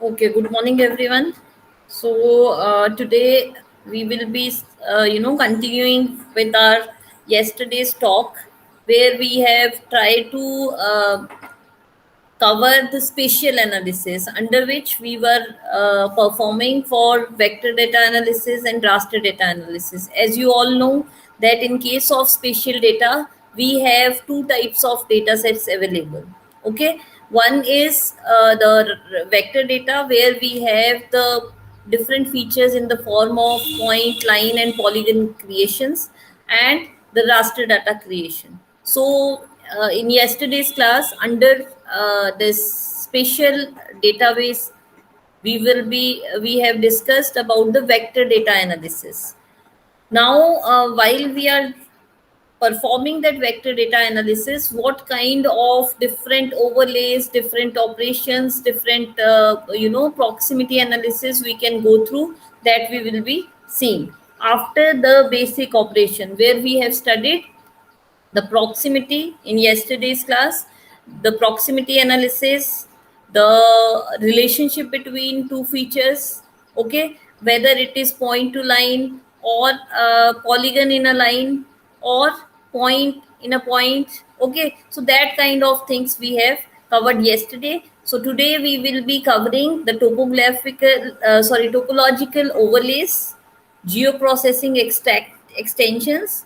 Okay, good morning, everyone. So today we will be, continuing with our yesterday's talk, where we have tried to cover the spatial analysis, under which we were performing for vector data analysis and raster data analysis. As you all know, that in case of spatial data, we have two types of data sets available. Okay, one is vector data, where we have the different features in the form of point, line, and polygon creations, and the raster data creation. So, in yesterday's class, under this spatial database, we have discussed about the vector data analysis. Now, while we are performing that vector data analysis, what kind of different overlays, different operations, different proximity analysis we can go through, that we will be seeing after the basic operation, where we have studied the proximity in yesterday's class, the proximity analysis, the relationship between two features, okay, whether it is point to line, or polygon in a line, or point in a point. Okay, so that kind of things we have covered yesterday. So today we will be covering the topological overlays, geoprocessing extensions,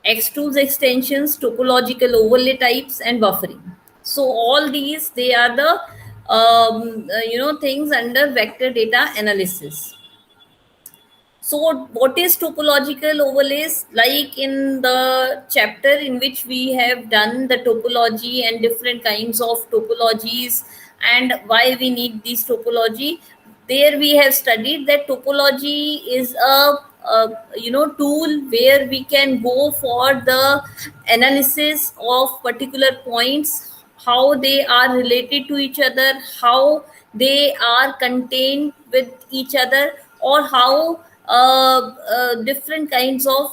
XTools extensions, topological overlay types, and buffering. So all these, they are the things under vector data analysis. So what is topological overlays? Like in the chapter in which we have done the topology and different kinds of topologies and why we need this topology, there we have studied that topology is a tool where we can go for the analysis of particular points, how they are related to each other, how they are contained with each other, or how different kinds of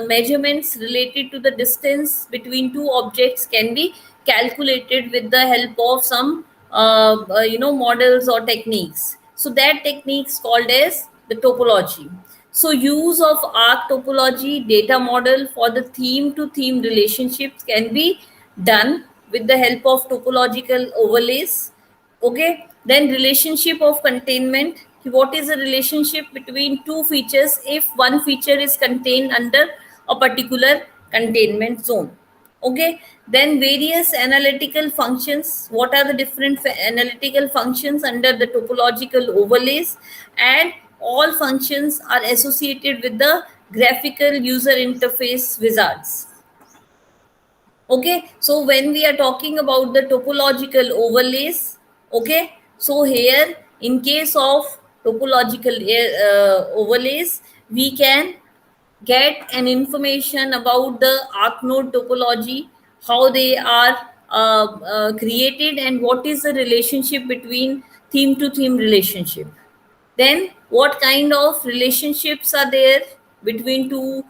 measurements related to the distance between two objects can be calculated with the help of some models or techniques. So that technique is called as the topology. So use of arc topology data model for the theme to theme relationships can be done with the help of topological overlays. Okay, then relationship of containment. What is the relationship between two features if one feature is contained under a particular containment zone? Okay, then various analytical functions. What are the different analytical functions under the topological overlays? And all functions are associated with the graphical user interface wizards. Okay, so when we are talking about the topological overlays, okay, so here in case of topological overlays, we can get an information about the arc node topology, how they are created, and what is the relationship between theme to theme relationship. Then what kind of relationships are there between two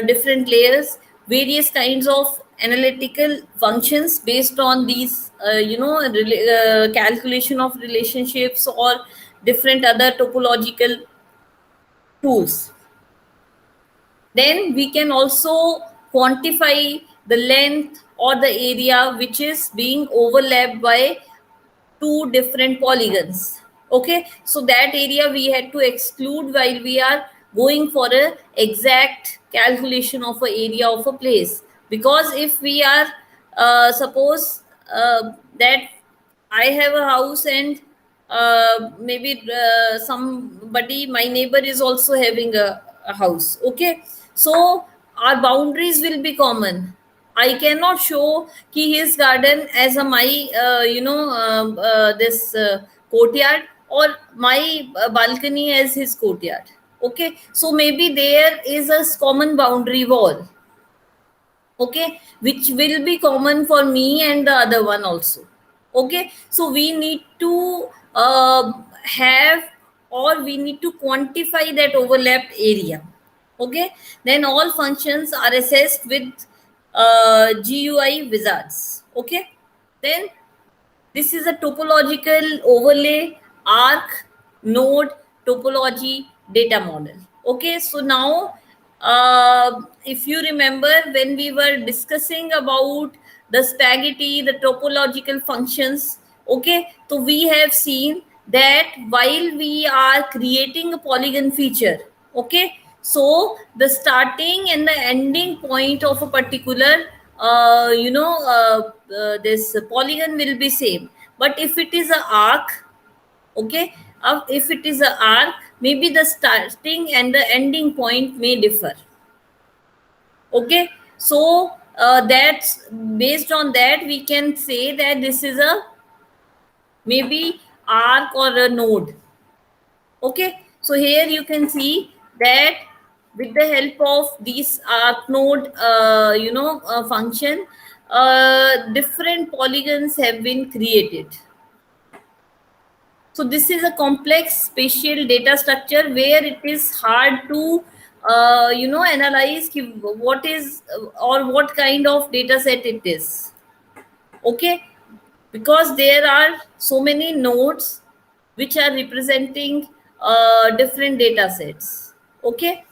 different layers, various kinds of analytical functions based on these calculation of relationships or different other topological tools. Then we can also quantify the length or the area which is being overlapped by two different polygons. Okay, so that area we had to exclude while we are going for a exact calculation of a area of a place. Because if we are suppose that I have a house, and maybe somebody, my neighbor, is also having a house. Okay, so our boundaries will be common. I cannot show his garden as a my this courtyard, or my balcony as his courtyard. Okay, so maybe there is a common boundary wall, okay, which will be common for me and the other one also. Okay, so we need to have, or we need to quantify that overlapped area. Okay, then all functions are assessed with GUI wizards. Okay, then This is a topological overlay arc node topology data model. Okay, so now if you remember when we were discussing about the spaghetti, the topological functions, okay, so we have seen that while we are creating a polygon feature, okay, so the starting and the ending point of a particular this polygon will be same, but if it is a arc, okay, if it is a arc, maybe the starting and the ending point may differ. Okay, so that's based on that we can say that this is a maybe arc or a node. Okay, so here you can see that with the help of these arc node function, different polygons have been created. So this is a complex spatial data structure where it is hard to analyze what is or what kind of data set it is. Okay, because there are so many nodes which are representing different data sets. Okay,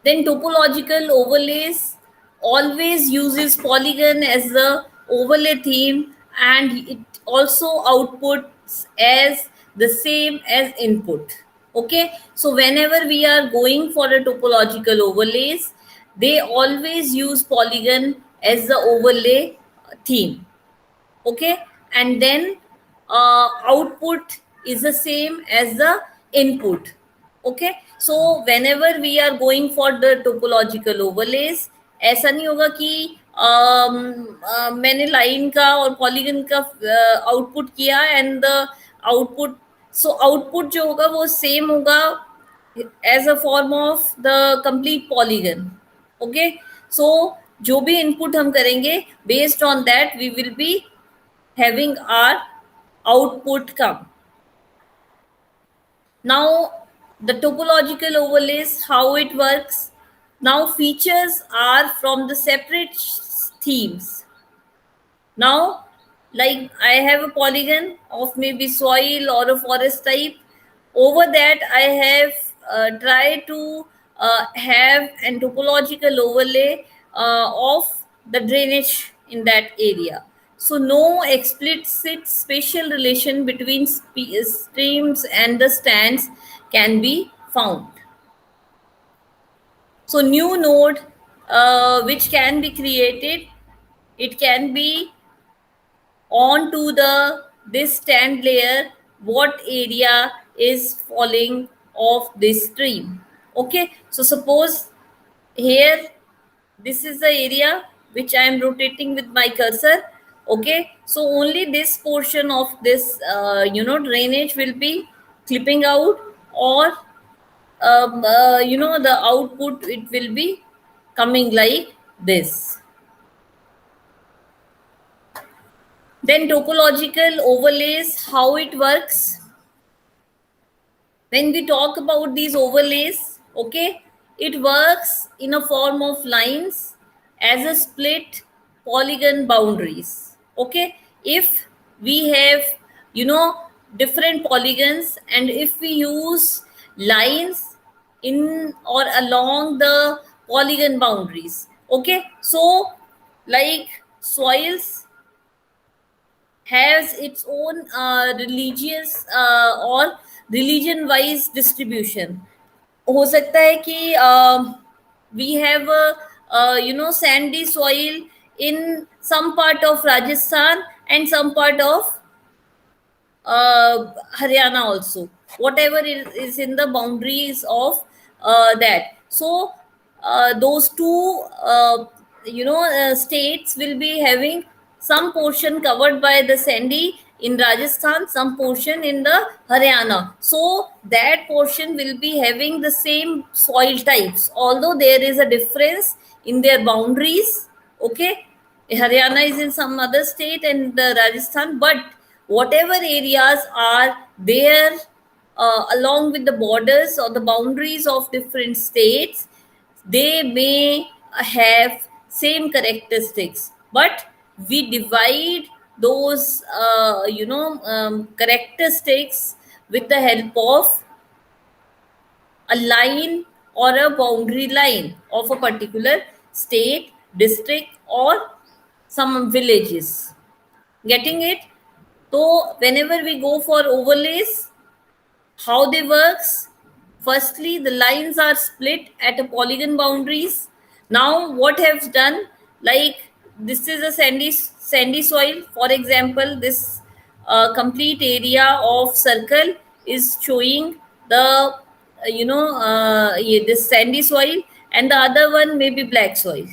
then topological overlays always uses polygon as the overlay theme, and it also outputs as the same as input. Okay, so whenever we are going for a topological overlays, they always use polygon as the overlay theme. Okay, and then output is the same as the input. Okay, so whenever we are going for the topological overlays, ऐसा नहीं होगा कि मैंने line का और polygon का output किया and the output, so output जो होगा वो सेम होगा as a form of the complete polygon. Okay, so जो भी इनपुट हम करेंगे based on that we will be having our output come. Now the topological overlays, how it works. Now features are from the separate themes. Now, like I have a polygon of maybe soil or a forest type. Over that, I have tried to have a topological overlay of the drainage in that area. So, no explicit spatial relation between streams and the stands can be found. So, new node which can be created, it can be onto the this stand layer what area is falling off this stream. Okay, so suppose here this is the area which I am rotating with my cursor. Okay, so only this portion of this drainage will be clipping out, or the output, it will be coming like this. Then topological overlays, how it works. When we talk about these overlays, okay, it works in a form of lines as a split polygon boundaries. Okay, if we have, different polygons, and if we use lines in or along the polygon boundaries, okay, so like soils has its own religious or religion wise distribution. हो सकता है कि we have a sandy soil in some part of Rajasthan and some part of Haryana also, whatever is in the boundaries of that. So those two, states will be having some portion covered by the sandy in Rajasthan, some portion in the Haryana. So that portion will be having the same soil types, although there is a difference in their boundaries. Okay, Haryana is in some other state and the Rajasthan, but whatever areas are there along with the borders or the boundaries of different states, they may have same characteristics, but we divide those characteristics with the help of a line or a boundary line of a particular state, district, or some villages. Getting it? So whenever we go for overlays, how they works? Firstly, the lines are split at a polygon boundaries. Now what have done, like this is a sandy soil, for example, this complete area of circle is showing the this sandy soil, and the other one may be black soil,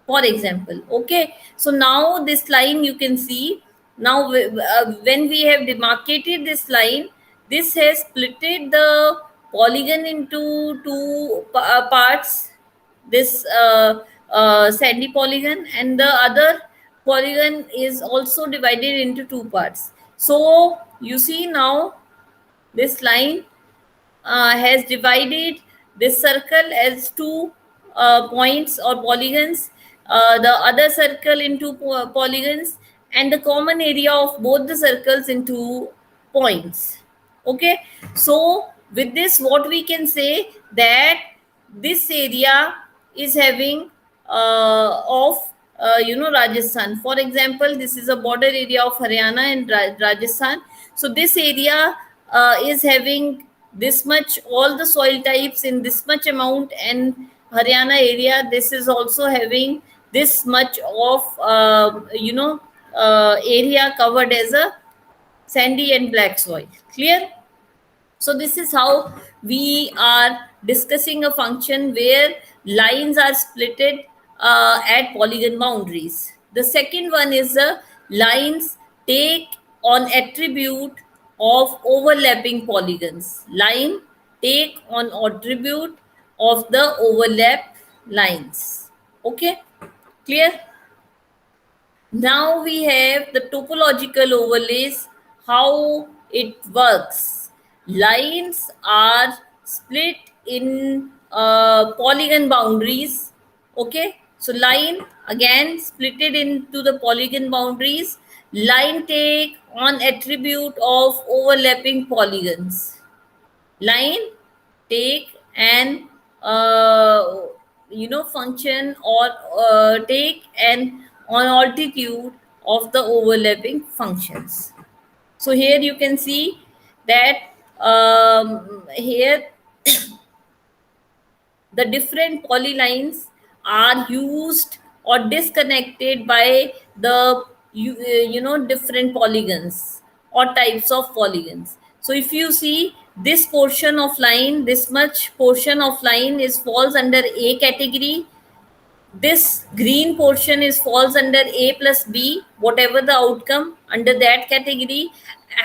for example. Okay, so now this line you can see, now when we have demarcated this line, this has splitted the polygon into two parts, this sandy polygon, and the other polygon is also divided into two parts. So you see now this line has divided this circle as two points or polygons, the other circle into polygons, and the common area of both the circles into points. Okay, so with this, what we can say, that this area is having of Rajasthan. For example, this is a border area of Haryana and Rajasthan. So this area is having this much, all the soil types in this much amount, and Haryana area, this is also having this much of area covered as a sandy and black soil. Clear? So this is how we are discussing a function where lines are splitted at polygon boundaries. The second one is the lines take on attribute of overlapping polygons. Line take on attribute of the overlap lines. Okay, clear? Now we have the topological overlays, how it works. Lines are split in polygon boundaries. Okay, so line again splitted into the polygon boundaries. Line take on attribute of overlapping polygons. Line take an function or take an on altitude of the overlapping functions. So here you can see that here the different polylines are used or disconnected by the different polygons or types of polygons. So if you see this portion of line, this much portion of line is falls under A category, this green portion is falls under A plus B, whatever the outcome under that category,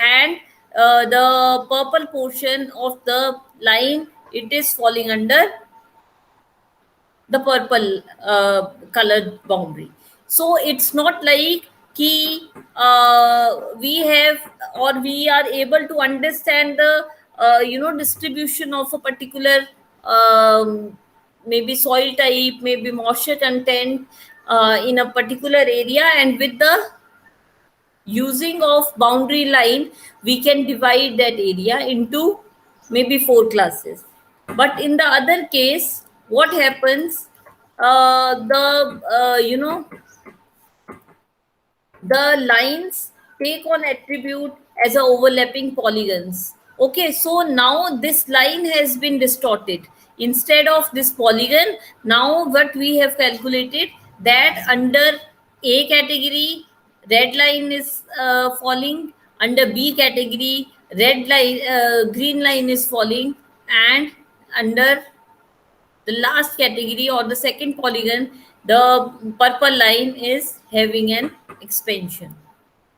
and the purple portion of the line, it is falling under the purple colored boundary. So it's not like we have or we are able to understand the distribution of a particular maybe soil type, maybe moisture content in a particular area, and with the using of boundary line we can divide that area into maybe 4 classes. But in the other case, what happens, the lines take on attribute as a overlapping polygons. Okay, so now this line has been distorted. Instead of this polygon, now what we have calculated, that under A category, red line is falling, under B category, green line is falling, and under the last category or the second polygon, the purple line is having an expansion.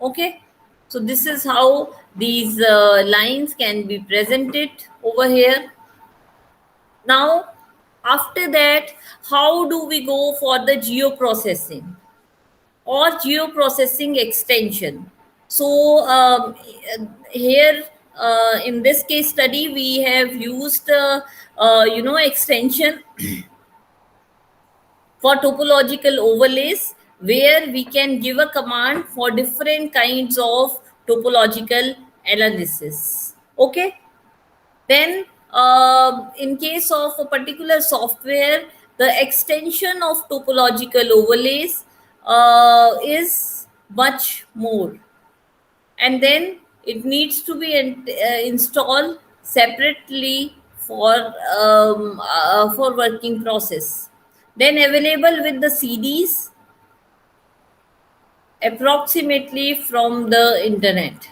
Okay, so this is how these lines can be presented over here. Now after that, how do we go for the geoprocessing or geoprocessing extension? So here in this case study we have used extension for topological overlays, where we can give a command for different kinds of topological analysis. Okay. Then in case of a particular software, the extension of topological overlays is much more, and then it needs to be installed separately for working process, then available with the CDs approximately from the internet.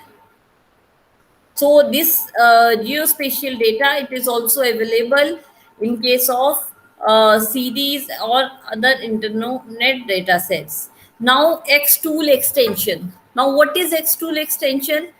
So this geospatial data, it is also available in case of CDs or other internet data sets. Now Xtool extension. Now what is Xtool extension?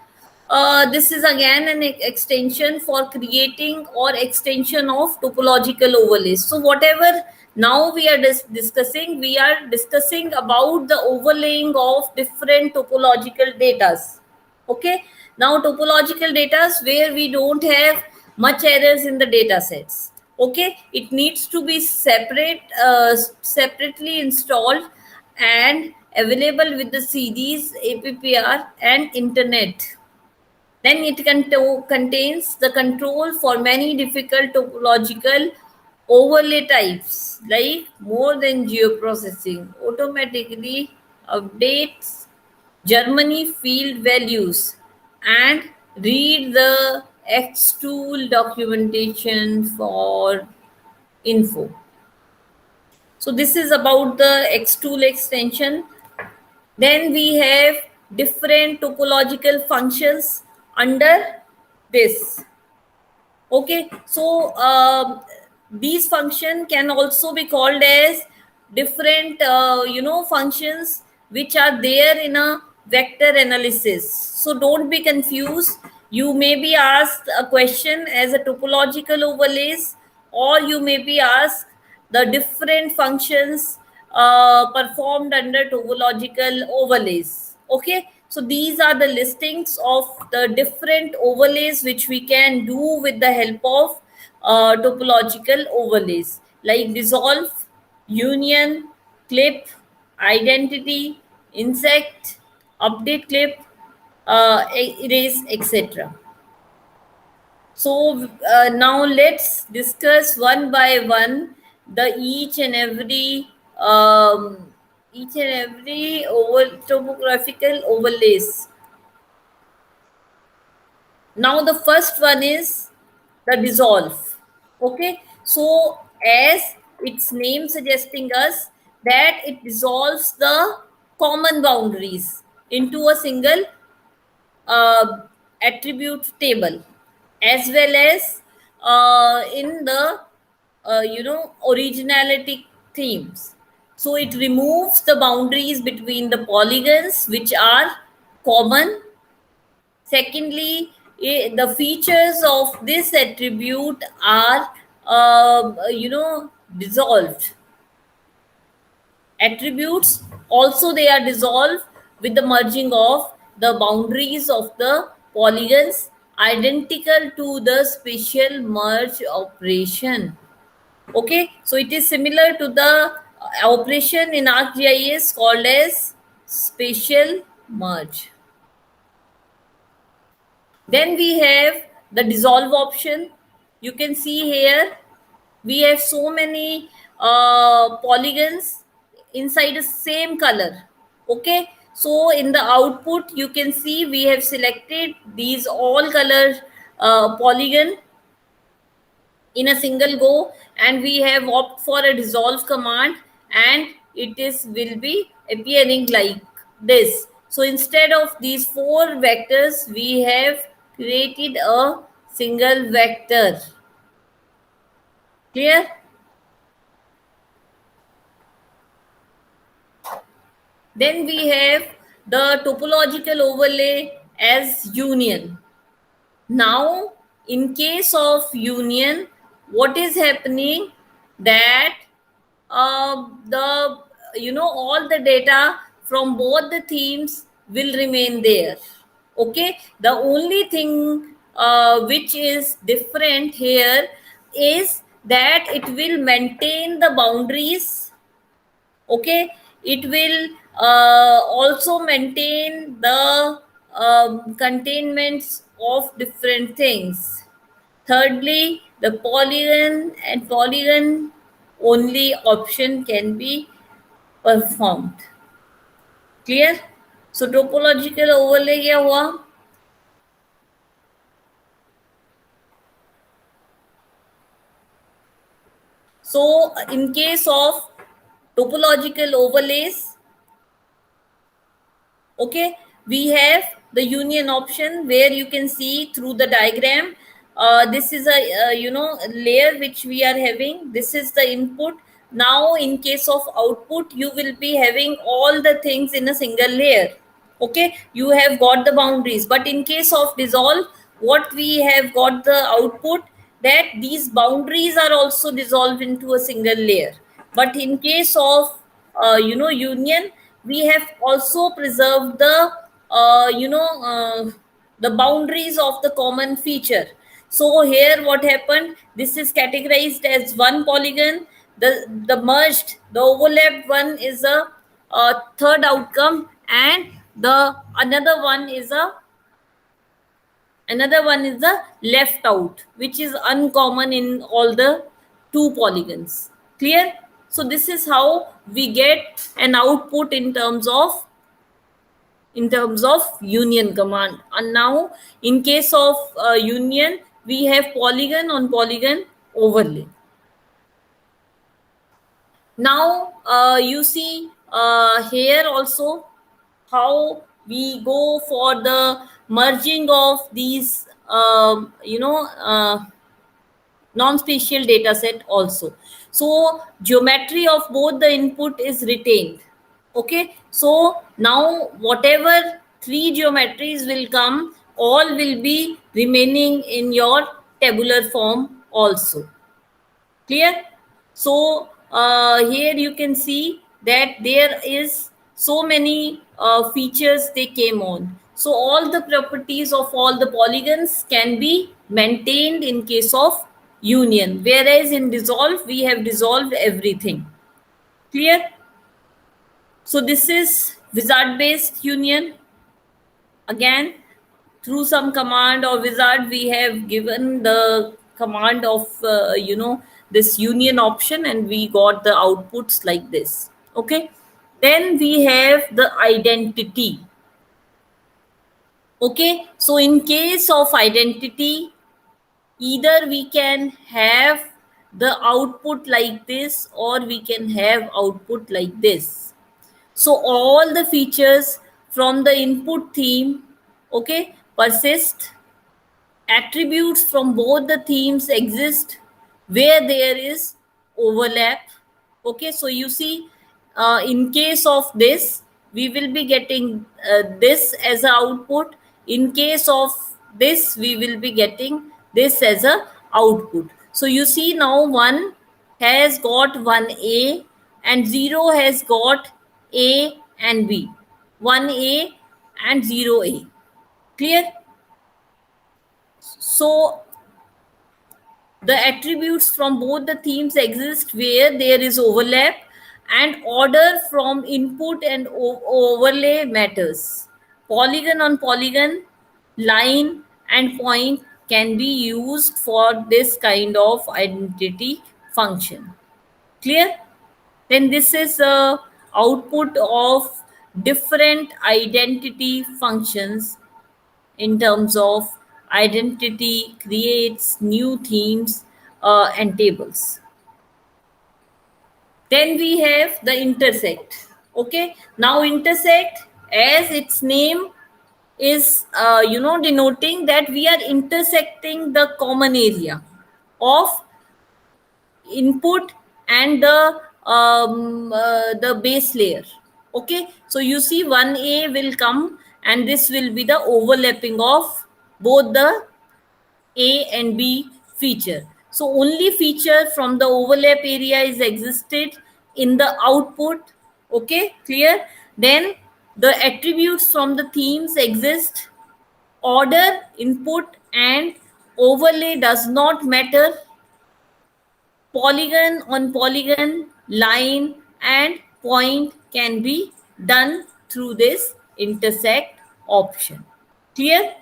This is again an extension for creating or extension of topological overlays. So whatever now we are discussing, we are discussing about the overlaying of different topological datas. Okay. Now topological data where we don't have much errors in the data sets. Okay. It needs to be separately installed and available with the CDs, APPR and internet. Then it contains the control for many difficult topological overlay types like more than geoprocessing, automatically updates Germany field values, and read the Xtool documentation for info. So this is about the Xtool extension. Then we have different topological functions under this. Okay, so these function can also be called as different functions which are there in a vector analysis. So don't be confused. You may be asked a question as a topological overlays, or you may be asked the different functions performed under topological overlays. Okay, so these are the listings of the different overlays which we can do with the help of topological overlays like dissolve, union, clip, identity, insect, update clip, erase, etc. So now let's discuss one by one the each and every topographical overlays. Now the first one is the dissolve. Okay, so as its name suggesting us that it dissolves the common boundaries into a single uh, attribute table, as well as in the originality themes. So it removes the boundaries between the polygons which are common. Secondly, the features of this attribute are dissolved. Attributes also, they are dissolved with the merging of the boundaries of the polygons, identical to the spatial merge operation. Okay, so it is similar to the operation in ArcGIS called as spatial merge. Then we have the dissolve option. You can see here we have so many polygons inside the same color. Okay, so in the output you can see we have selected these all color polygon in a single go, and we have opt for a dissolve command, and it is will be appearing like this. So instead of these four vectors, we have created a single vector. Clear? Then we have the topological overlay as union. Now, in case of union, what is happening that the all the data from both the themes will remain there. Okay, the only thing which is different here is that it will maintain the boundaries. Okay, it will also maintain the containments of different things. Thirdly, the polygon and polygon only option can be performed. Clear? So topological overlay क्या हुआ? So in case of topological overlays, okay, we have the union option where you can see through the diagram. This is a layer which we are having. This is the input. Now in case of output, you will be having all the things in a single layer. Okay, you have got the boundaries, but in case of dissolve, what we have got the output, that these boundaries are also dissolved into a single layer. But in case of union, we have also preserved the the boundaries of the common feature. So here what happened, this is categorized as one polygon. The merged, the overlapped one is a third outcome, and the another one is the left out, which is uncommon in all the two polygons. Clear? So this is how we get an output in terms of union command. And now in case of union, we have polygon on polygon overlay. Now you see here also how we go for the merging of these non-spatial data set also. So geometry of both the input is retained. Okay, so now whatever three geometries will come, all will be remaining in your tabular form also. Clear? So here you can see that there is so many features they came on. So all the properties of all the polygons can be maintained in case of union, whereas in dissolve we have dissolved everything. Clear? So this is wizard based union. Again, through some command or wizard, we have given the command of this union option, and we got the outputs like this. Okay, then we have the identity. Okay, so in case of identity, either we can have the output like this, or we can have output like this. So all the features from the input theme, okay, persist. Attributes from both the themes exist where there is overlap. Okay, so you see, in case of this, we will be getting this as a output. In case of this, we will be getting this as a output. So you see now 1 has got 1a and 0 has got a and b. 1a and 0a. Clear? So the attributes from both the themes exist where there is overlap, and order from input and overlay matters. Polygon on polygon, line and point can be used for this kind of identity function. Clear? Then this is a output of different identity functions in terms of identity creates new themes and tables. Then we have the intersect. Okay, now intersect, as its name is denoting that we are intersecting the common area of input and the base layer. Okay, so you see 1a will come, and this will be the overlapping of both the a and b feature. So only feature from the overlap area is existed in the output. Okay, clear? Then the attributes from the themes exist. Order, input and overlay does not matter. Polygon on polygon, line and point can be done through this intersect option. Clear?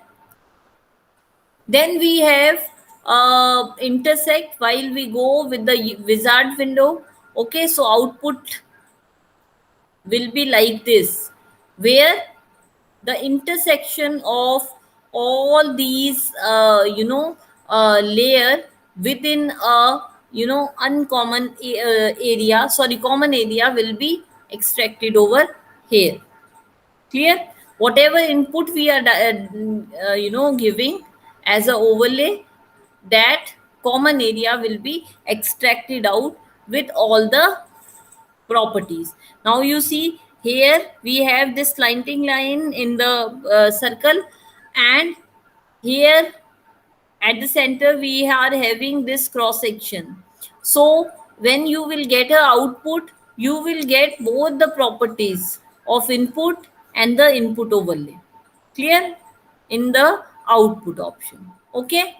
Then we have intersect while we go with the wizard window. Okay, so output will be like this, where the intersection of all these layer within a uncommon area, sorry, common area will be extracted over here. Clear? Whatever input we are giving as a overlay, that common area will be extracted out with all the properties. Now you see here we have this slanting line in the circle, and here at the center we are having this cross section. So when you will get a output, you will get both the properties of input and the input overlay. Clear? In the output option. Okay.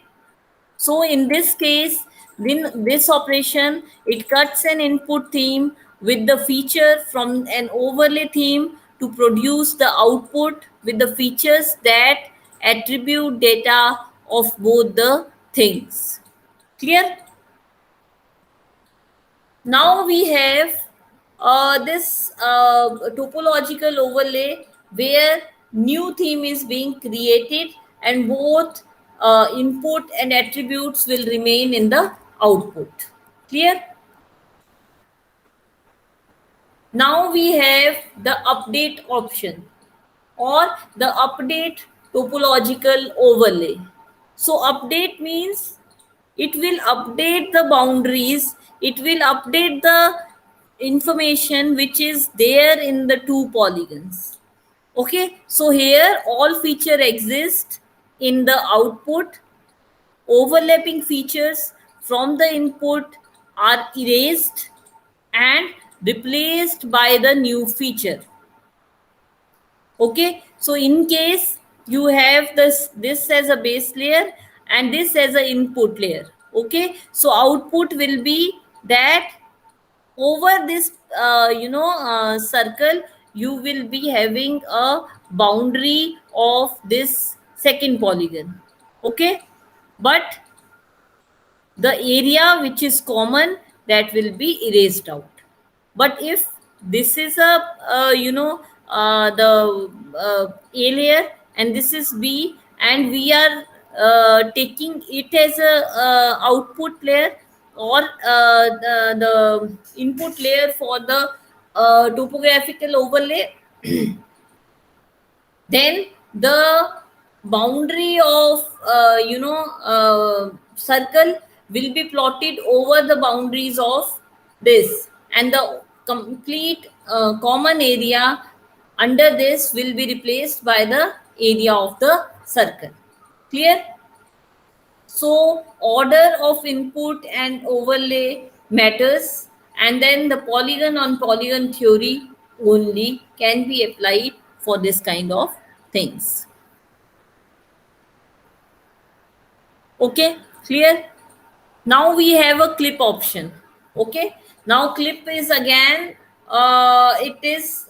So in this case, in this operation, it cuts an input theme with the feature from an overlay theme to produce the output with the features that attribute data of both the things. Clear? Now we have this topological overlay where new theme is being created and both input and attributes will remain in the output. Clear? Now we have the update option or the update topological overlay. So update means it will update the boundaries, it will update the information which is there in the two polygons. Okay, so here all feature exist in the output. Overlapping features from the input are erased and replaced by the new feature. Okay, so in case you have this as a base layer and this as an input layer. Okay, so output will be that over this circle you will be having a boundary of this second polygon. Okay, but the area which is common, that will be erased out. But if this is a the a layer and this is b, and we are taking it as a output layer or the input layer for the topographical overlay, then the boundary of circle will be plotted over the boundaries of this, and the complete common area under this will be replaced by the area of the circle. Clear? So order of input and overlay matters, and then the polygon on polygon theory only can be applied for this kind of things. Okay, clear? Now we have a clip option. Okay, now clip is again it is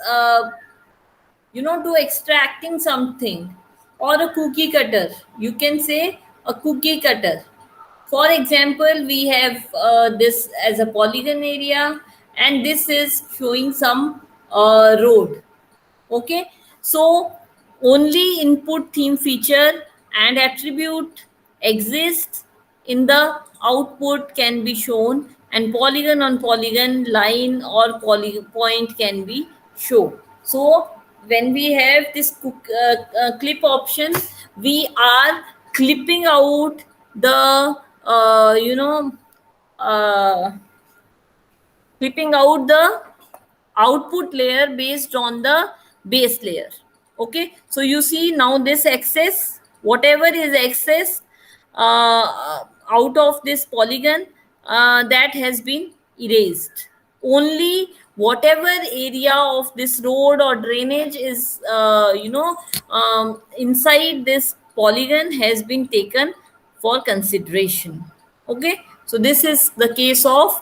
to extracting something, or a cookie cutter, you can say a cookie cutter. For example, we have this as a polygon area, and this is showing some road. Okay, so only input theme feature and attribute exists in the output can be shown, and polygon on polygon line or point can be shown. So when we have this clip option, we are clipping out the uh, clipping out the output layer based on the base layer. Okay, so you see now this excess, whatever is excess out of this polygon, that has been erased. Only whatever area of this road or drainage is inside this polygon has been taken for consideration. Okay, so this is the case of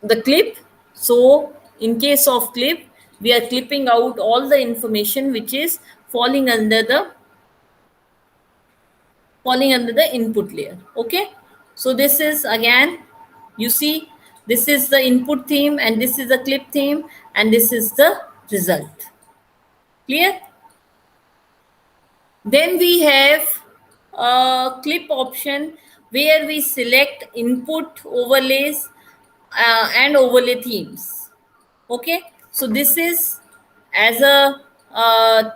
the clip. So in case of clip, we are clipping out all the information which is falling under the input layer. Okay, so this is again, you see, this is the input theme and this is the clip theme and this is the result. Clear? Then we have a clip option where we select input overlays and overlay themes. Okay, so this is as a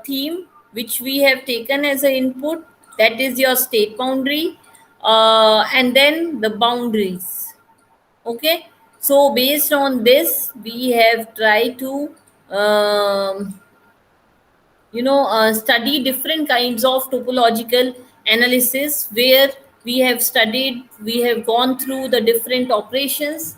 theme which we have taken as an input, that is your state boundary, and then the boundaries. Okay, so based on this we have tried to study different kinds of topological analysis, where we have gone through the different operations,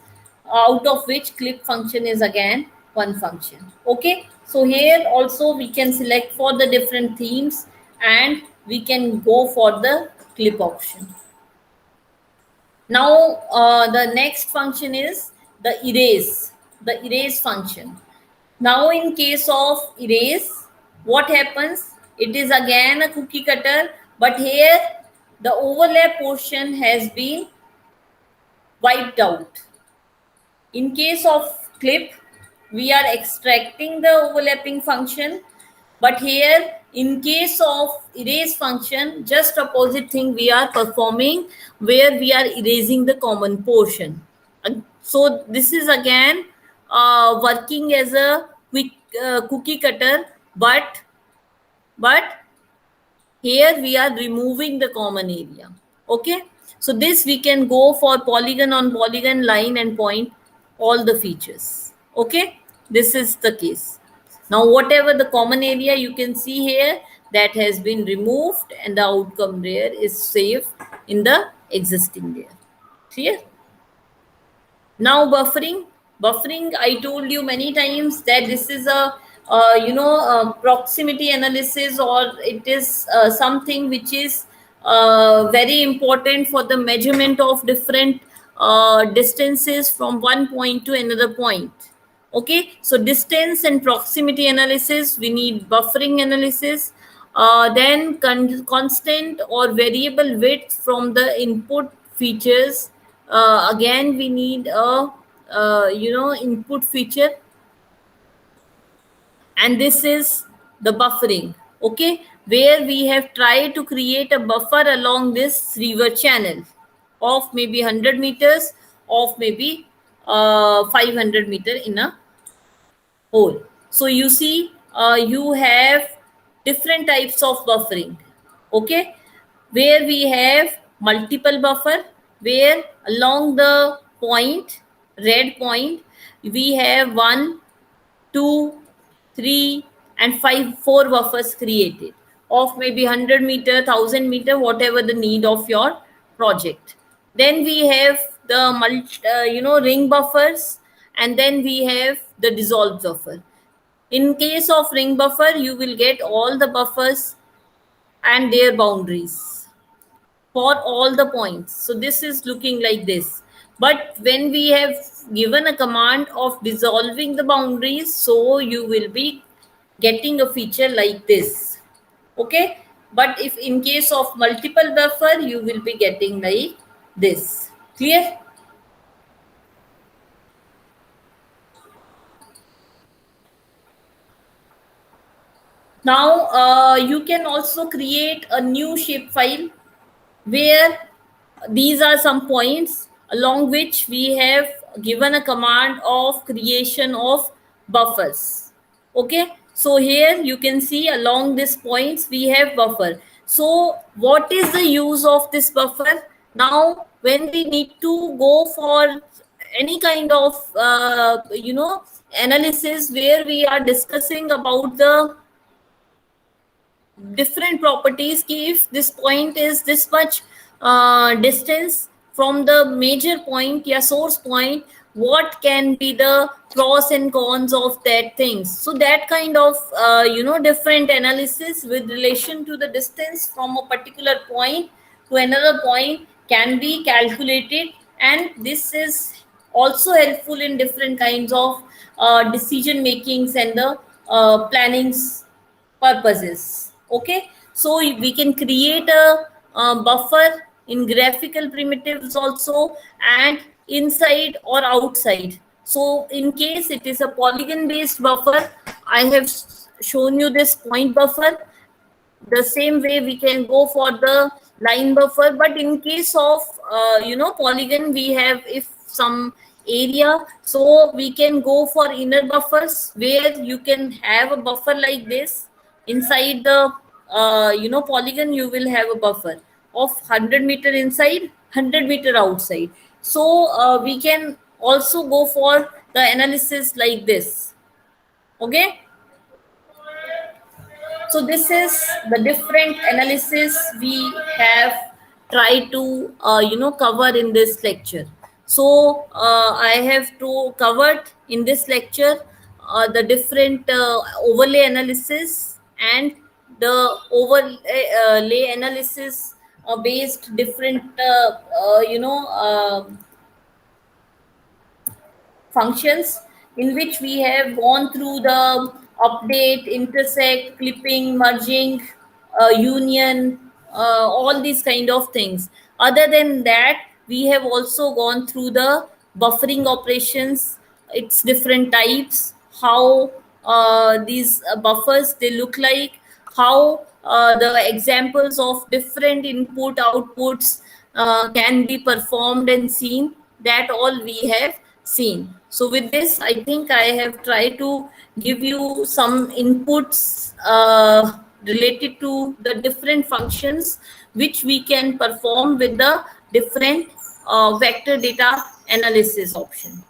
out of which clip function is again one function. Okay, so here also we can select for the different themes and we can go for the clip option. Now the next function is the erase function. Now in case of erase, what happens? It is again a cookie cutter, but here the overlap portion has been wiped out. In case of clip, we are extracting the overlapping function, but here in case of erase function, just opposite thing we are performing, where we are erasing the common portion. So this is again working as a quick cookie cutter, but here we are removing the common area. Okay, so this we can go for polygon on polygon, line and point, all the features. Okay, this is the case. Now whatever the common area you can see here, that has been removed and the outcome layer is saved in the existing layer. Clear? Now buffering, I told you many times that this is a proximity analysis, or it is something which is very important for the measurement of different distances from one point to another point. Okay, so distance and proximity analysis, we need buffering analysis. Then constant or variable width from the input features, again we need a input feature, and this is the buffering. Okay, where we have tried to create a buffer along this river channel of maybe 100 meters, of maybe 500 meter in a whole. So you see, you have different types of buffering. Okay, where we have multiple buffer, where along the point, red point, we have 1, 2, 3 and 5, 4 buffers created of maybe 100 meter, 1000 meter, whatever the need of your project. Then we have the ring buffers, and then we have the dissolved buffer. In case of ring buffer, you will get all the buffers and their boundaries for all the points. So this is looking like this. But when we have given a command of dissolving the boundaries, so you will be getting a feature like this. Okay, but if in case of multiple buffer, you will be getting like this. Clear? Now you can also create a new shapefile where these are some points along which we have given a command of creation of buffers. Okay, so here you can see along these points we have buffer. So what is the use of this buffer? Now when we need to go for any kind of analysis where we are discussing about the different properties, if this point is this much distance from the major point, yeah, source point, what can be the pros and cons of that things? So that kind of different analysis with relation to the distance from a particular point to another point can be calculated, and this is also helpful in different kinds of decision makings and the plannings purposes. Okay, so we can create a buffer in graphical primitives also, and inside or outside. So in case it is a polygon based buffer, I have shown you this point buffer. The same way we can go for the line buffer, but in case of polygon, we have if some area, so we can go for inner buffers, where you can have a buffer like this. Inside the polygon, you will have a buffer of 100-meter inside, 100-meter outside. So we can also go for the analysis like this. Okay, so this is the different analysis we have tried to cover in this lecture. So I have to covered in this lecture the different overlay analysis and the overlay analysis based different functions, in which we have gone through the update, intersect, clipping, merging, union, all these kind of things. Other than that, we have also gone through the buffering operations, its different types, how these buffers they look like, how the examples of different input outputs can be performed and seen. That all we have seen. So with this, I think I have tried to give you some inputs related to the different functions which we can perform with the different vector data analysis option.